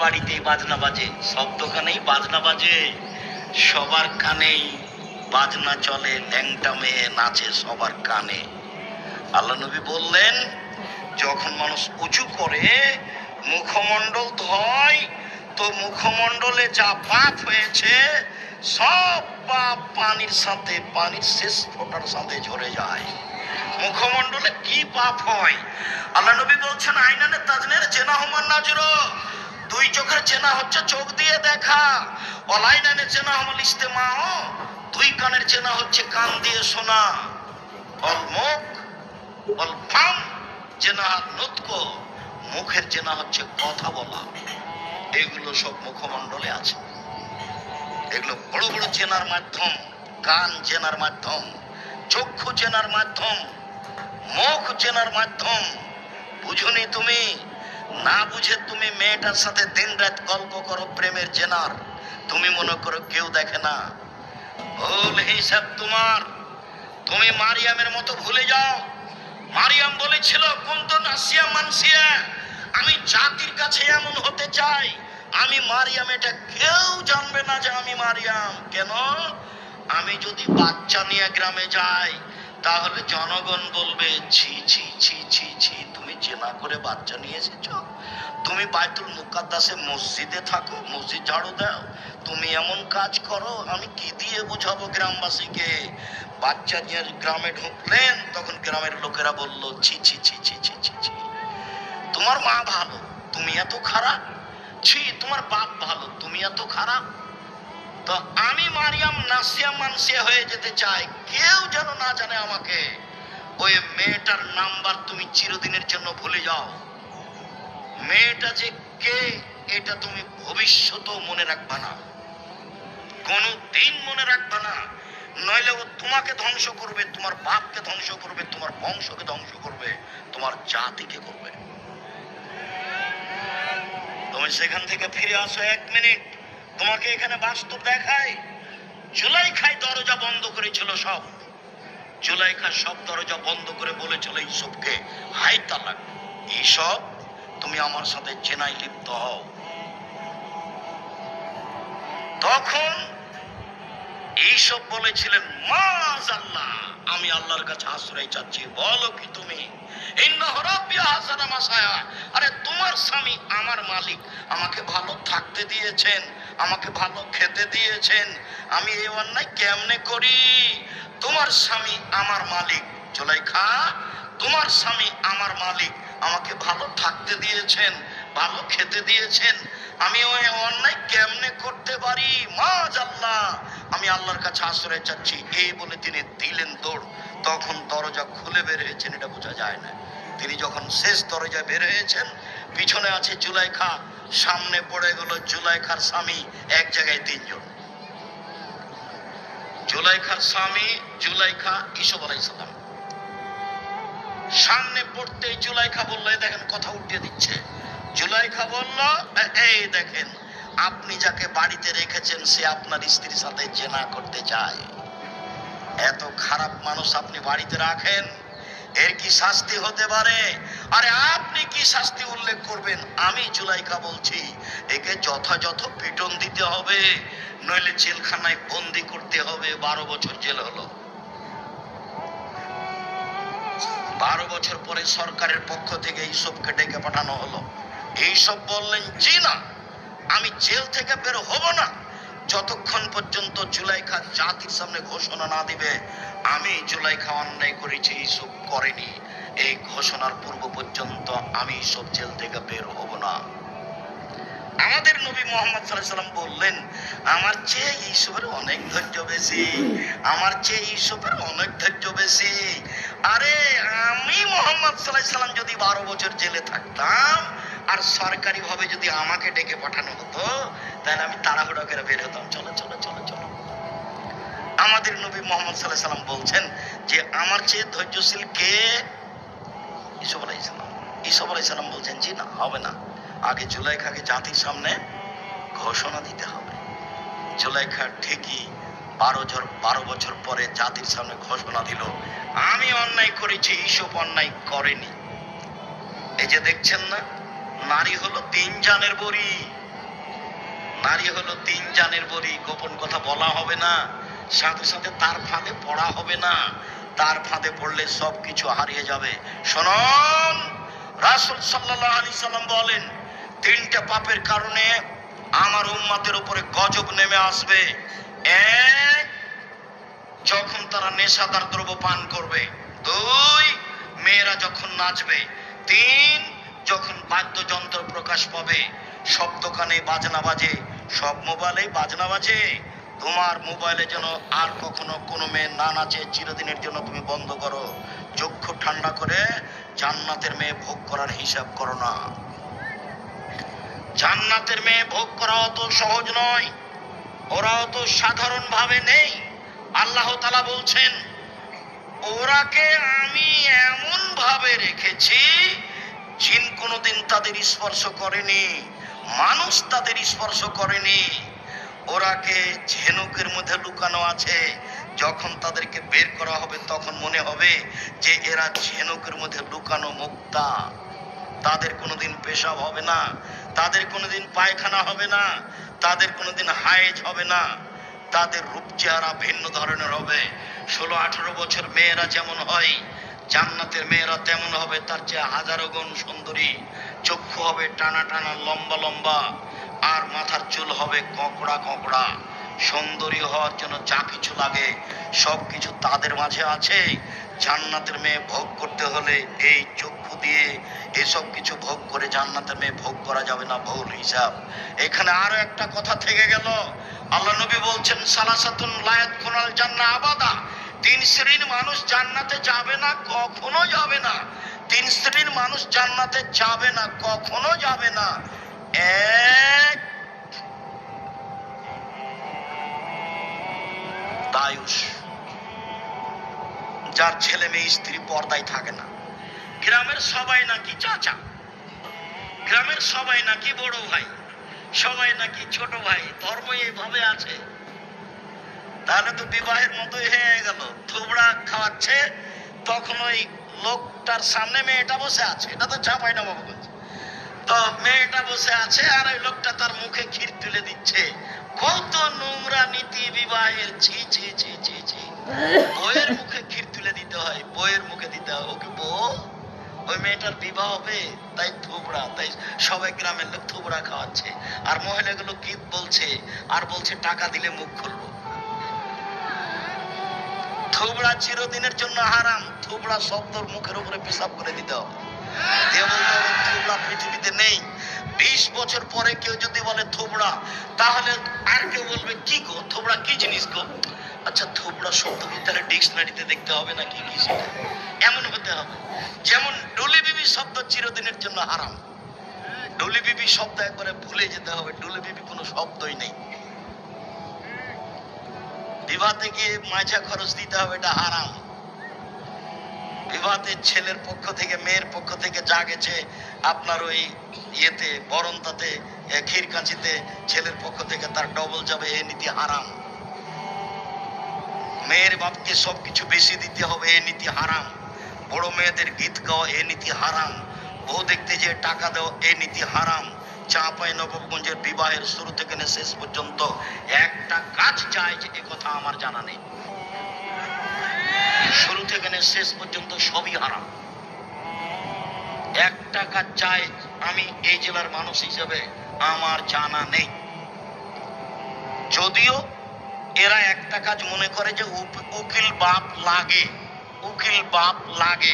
বাড়িতেই বাজনা বাজে, সব দোকানেই বাজনা বাজে, সবার কানেই বাজনা চলে, ল্যাংটা মেয়ে নাচে সবার কানে। আল্লাহ নবী বললেন, যখন মানুষ উঁচু করে মুখমণ্ডল ধয়, তো মুখমণ্ডলে যা পাপ হয়েছে সব পাপ পানির সাথে, পানির শেষ ফোঁটার সাথে ঝরে যায়। মুখমণ্ডলে কি পাপ হয়? আল্লাহ নবী বলছেন, আইনানে তাজনের জেনা হুমান নাজরো, দুই চোখের জেনা হচ্ছে চোখ দিয়ে দেখা। অলাইনানে জেনা হুমাল ইস্তেমাও, দুই কানের জেনা হচ্ছে কান দিয়ে শোনা। অল মুখ অল ফাম জেনা নুতক, মুখের জেনা হচ্ছে কথা বলা। এগুলো সব মুখমণ্ডলে আছে। এগুলো বড় বড় জেনার মাধ্যম, কান জেনার মাধ্যম, চক্ষু জেনার মাধ্যম, মুখ জেনার মাধ্যম। বুঝুনি তুমি? না বুঝে তুমি মেয়েটার সাথে দিন রাত গল্প করো প্রেমের জেনার, তুমি মনে করো কেউ দেখে না। ভুল হিসাব তোমার। তুমি মারিয়ামের মতো ভুলে যাও। মারিয়াম বলেছিল, কুনতু নাসিয়া মানসিয়া, আমি জাতির কাছে এমন হতে চাই, আমি মারিয়াম, এটা কেউ জানবে না যে আমি মারিয়াম। কেন? আমি যদি বাচ্চা নিয়ে গ্রামে যাই, তাহলে জনগণ বলবে, ছি ছি ছি ছি ছি, তুমি জেনা করে বাচ্চা নিয়ে এসেছো। তুমি বাইতুল মুকাদ্দাসে মসজিদে থাকো, মসজিদ ঝাড়ু দাও, তুমি এমন কাজ করো, আমি কি দিয়ে বুঝাবো গ্রামবাসীকে? বাচ্চা নিয়ে গ্রামে ঢুকলেন, তখন গ্রামের লোকেরা বলল, ছি ছি ছি ছি ছি ছি ছি, তোমার মা ভালো, তুমি এত খারাপ। ছি, তোমার বাপ ভালো, তুমি এত খারাপ। তো আমি মারিয়াম নাসিয়া মানসিয়া হয়ে যেতে চাই, কেউ যেন না জানে আমাকে। ওই মেয়েটার নাম্বার তুমি চিরদিনের জন্য ভুলে যাও। মেয়েটা যে কে, এটা তুমি ভবিষ্যতেও মনে রাখবা না, কোনো দিন মনে রাখবা না। নইলে ও তোমাকে ধ্বংস করবে, তোমার বাপকে ধ্বংস করবে, তোমার বংশকে ধ্বংস করবে, তোমার জাতিকে করবে। তুমি সেখান থেকে ফিরে আসো 1 মিনিট, তোমাকে এখানে বাস্তব দেখায়। জুলাইখায় দরজা বন্ধ করেছিল সব। জুলাইখা সব দরজা বন্ধ করে বলেছিল ইউসুফকে, হাই তালাক, এইসব তুমি আমার সাথে জেনায় লিপ্ত হও। তখন এইসব বলেছিলেন, মাআযাল্লাহ, আমি আল্লাহর কাছে আশ্রয় চাচ্ছি। বলো কি তুমি? ইন্নাহু রাব্বি আহসানা মাসায়া, আরে তোমার স্বামী আমার মালিক, আমাকে ভালো থাকতে দিয়েছেন, আমাকে ভালো খেতে দিয়েছেন, আমি এই অন্যায় কেমনে করি? তোমার স্বামী আমার মালিক জুলাইখা, তোমার স্বামী আমার মালিক, আমাকে ভালো থাকতে দিয়েছেন, ভালো খেতে দিয়েছেন, আমি ওই অন্যায় কেমনে করতে পারি? মাআযাল্লাহ, আমি আল্লাহর কাছে আশ্রয় চাচ্ছি। এই বলে তিনি দিলেন দৌড়। তখন দরজা খুলে বের হয়েছেন, এটা বোঝা যায় না। তিনি যখন শেষ দরজায় বের হয়েছেন, পিছনে আছে জুলাইখা, সামনে পড়ে গেল জুলাইখার স্বামী, এক জায়গায় 3 জন। জুলাইখার স্বামী, জুলাইখা, ইউসুফ আলাইহিস সালাম। সামনে পড়তেই জুলাইখা বলল, এই দেখেন, কথা উল্টে দিচ্ছে। জুলাইখা বলল, এই দেখেন, আপনি যাকে বাড়িতে রেখেছেন সে আপনার স্ত্রীর সাথে জেনা করতে চায়। এত খারাপ মানুষ আপনি বাড়িতে রাখেন, এর কি শাস্তি হতে পারে? আরে আপনি কি শাস্তি উল্লেখ করবেন? আমি জুলাইখা বলছি, একে যথাযথ পিটন দিতে হবে, নইলে জেলখানায় বন্দি করতে হবে। 12 বছর জেল হলো। 12 বছর পরে সরকারের পক্ষ থেকে ইউসুফকে ডেকে পাঠানো হলো। এইসব বললেন, জি না, আমি জেল থেকে বের হব না যতক্ষণ পর্যন্ত জুলাইখা জাতির সামনে ঘোষণা না দিবে আমি জুলাইখা অন্যায় করেছি, ইউসুফ করেনি। এই ঘোষণার পূর্ব পর্যন্ত আমি ইউসুফ জেল থেকে বের হব না। আমাদের নবী মুহাম্মদ সাল্লাল্লাহু আলাইহি ওয়াসাল্লাম বললেন, আমার চেয়ে ইউসুফের অনেক ধৈর্য বেশি, আমার চেয়ে ইউসুফের অনেক ধৈর্য বেশি। আরে আমি মুহাম্মদ সাল্লাল্লাহু আলাইহি ওয়াসাল্লাম যদি 12 বছর জেলে থাকতাম আর সরকারি ভাবে যদি আমাকে ডেকে পাঠানো হতো, তাহলে আমি তাড়াহুড়ো করে বের হতাম, চলো চলো চলো চলো। আমাদের নবী মুহাম্মদ সাল্লাল্লাহু আলাইহি ওয়াসাল্লাম বলছেন যে আমার চেয়ে ধৈর্যশীল কে? ইউসুফ আলাইহিস সালাম। ইউসুফ আলাইহিস সালাম বলছেন, জি না, হবে না, আগে জুলাইখাকে জাতির সামনে ঘোষণা দিতে হবে। জুলাইখা ঠিকই 12 বছর পরে জাতির সামনে ঘোষণা দিল, আমি অন্যায় করেছি, ইউসুফ অন্যায় করেনি। এই যে দেখছেন না, নারী হলো 3 জানের বড়ি। নারী হলো তিন জানের বড়ি, গোপন কথা বলা হবে না, সাথে সাথে তার ফাঁদে পড়া হবে না, তার ফাঁদে পড়লে সব কিছু হারিয়ে যাবে। শুনুন, রাসূল সাল্লাল্লাহু আলাইহি সাল্লাম বলেন, তিনটা পাপের কারণে আমার উম্মতের উপরে গজব নেমে আসবে। এক, যখন তারা নেশাদার দ্রব্য পান করবে। দুই, মেয়েরা যখন নাচবে। তিন, যখন বাদ্যযন্ত্র প্রকাশ পাবে। সব দোকানে বাজনা বাজে, সব মোবাইলে বাজনা বাজে। তোমার মোবাইলে যেন আর কখনো কোনো মেয়ে না নাচে, চিরদিনের জন্য তুমি বন্ধ করো। চক্ষু ঠান্ডা করে জান্নাতের মেয়ে ভোগ করার হিসাব করো না। জান্নাতের মেয়ে ভোগ করা অত সহজ নয়, ওরা অত সাধারণ ভাবে নেই। আল্লাহ তাআলা বলছেন, ওরাকে আমি এমন ভাবে রেখেছি জিন কোনোদিন তাদের স্পর্শ করেনি, মানুষ তাদের স্পর্শ করেনি। ওরাকে ঝিনুকের মধ্যে লুকানো আছে, যখন তাদেরকে বের করা হবে তখন মনে হবে যে এরা ঝিনুকের মধ্যে লুকানো মুক্তা। তাদের কোনোদিন পেশাব হবে না, তাদের কোনোদিন পায়খানা হবে না, তাদের কোনোদিন হায়েজ হবে না। তাদের রূপ চেহারা ভিন্ন ধরনের হবে। 16-18 বছর মেয়েরা যেমন হয়, জান্নাতের মেয়েরা তেমন হবে, তার চেয়ে হাজারো গুণ সুন্দরী। চক্ষু হবে টানা টানা, লম্বা লম্বা, আর মাথার চুল হবে ককড়া ককড়া। সুন্দরী হওয়ার জন্য যা কিছু লাগে সব কিছু তাদের মাঝে আছে। জান্নাতের মেয়ে ভোগ করতে হলে এই চক্ষু দিয়ে এসব কিছু ভোগ করে জান্নাতের মেয়ে ভোগ করা যাবে না, ভুল হিসাব। এখানে আরো একটা কথা থেকে গেল। আল্লাহ নবী বলছেন, সালাসাতুন লা ইয়াদখুলুল জান্নাহ আবাদা। তিন শ্রেণীর মানুষ জান্নাতে যাবে না, কখনো যাবে না। তিন শ্রেণীর মানুষ জান্নাতে যাবে না, কখনো যাবে না। এক, দায়ুস, যার ছেলে মেয়ে স্ত্রী পর্দায় থাকে না। গ্রামের সবাই নাকি চাচা, গ্রামের সবাই নাকি বড় ভাই, সবাই নাকি ছোট ভাই, ধর্ম এইভাবে আছে। তাহলে তো বিবাহের মতোই হয়ে গেল। থুবড়া খাওয়াচ্ছে, তখন ওই লোকটার সামনে মেয়েটা বসে আছে, এটা তো চাপাই না বাবুগঞ্জ। তো মেয়েটা বসে আছে আর ওই লোকটা তার মুখে ক্ষীর তুলে দিচ্ছে। কত নোংরা নীতি বিবাহের! ছি ছি ছি ছি ছি। বইয়ের মুখে ক্ষীর তুলে দিতে হয়, বইয়ের মুখে দিতে হয়। ওকে বউ, ওই মেয়েটার বিবাহ হবে, তাই থুবড়া, তাই সবাই গ্রামের লোক থুবড়া খাওয়াচ্ছে। আর মহিলাগুলো গীত বলছে আর বলছে টাকা দিলে মুখ খুলবো। থুবড়া চিরদিনের জন্য হারাম। থুবড়া শব্দর মুখের উপরে পেশাব করে দিতে হবে, দিয়ে বলতে হবে থুবড়া পৃথিবীতে নেই। 20 বছর পরে কেউ যদি বলে থুবড়া, তাহলে আর কেউ বলবে কি গো, থুবড়া কি জিনিস গো? আচ্ছা, থুবড়া শব্দ কি তাহলে ডিকশনারিতে দেখতে হবে নাকি কি? সেটা এমন হতে হবে যেমন ডুলি বিবি শব্দ চিরদিনের জন্য হারাম। ডুলি বিবি শব্দ একবারে ভুলে যেতে হবে, ডুলি বিবি কোনো শব্দই নেই। বিবাহতে গিয়ে মাঝা খরচ দিতে হবে, এটা হারাম। বিবাহতে ছেলের পক্ষ থেকে মেয়ের পক্ষ থেকে যা গেছে আপনার ওই ইয়েতে বরণতাতে ক্ষীর কাঁচিতে ছেলের পক্ষ থেকে তার ডবল যাবে, এই নীতি হারাম। মেয়ের বাপকে সবকিছু বেশি দিতে হবে, এই নীতি হারাম। বড় মেয়েদের গীত গাওয়া, এই নীতি হারাম। বউ দেখতে যে টাকা দেওয়া, এই নীতি হারাম। চাঁপাই নবাবগঞ্জের বিবাহের শুরু থেকে শেষ পর্যন্ত একটা কাজ চাই যে এ কথা আমার জানা নেই। শুরু থেকে শেষ পর্যন্ত সবই হারাম। একটা কাজ চাই, আমি এই জেলার মানুষ হিসেবে আমার জানা নেই। যদিও এরা একটা কাজ মনে করে যে উকিল বাপ লাগে, উকিল বাপ লাগে।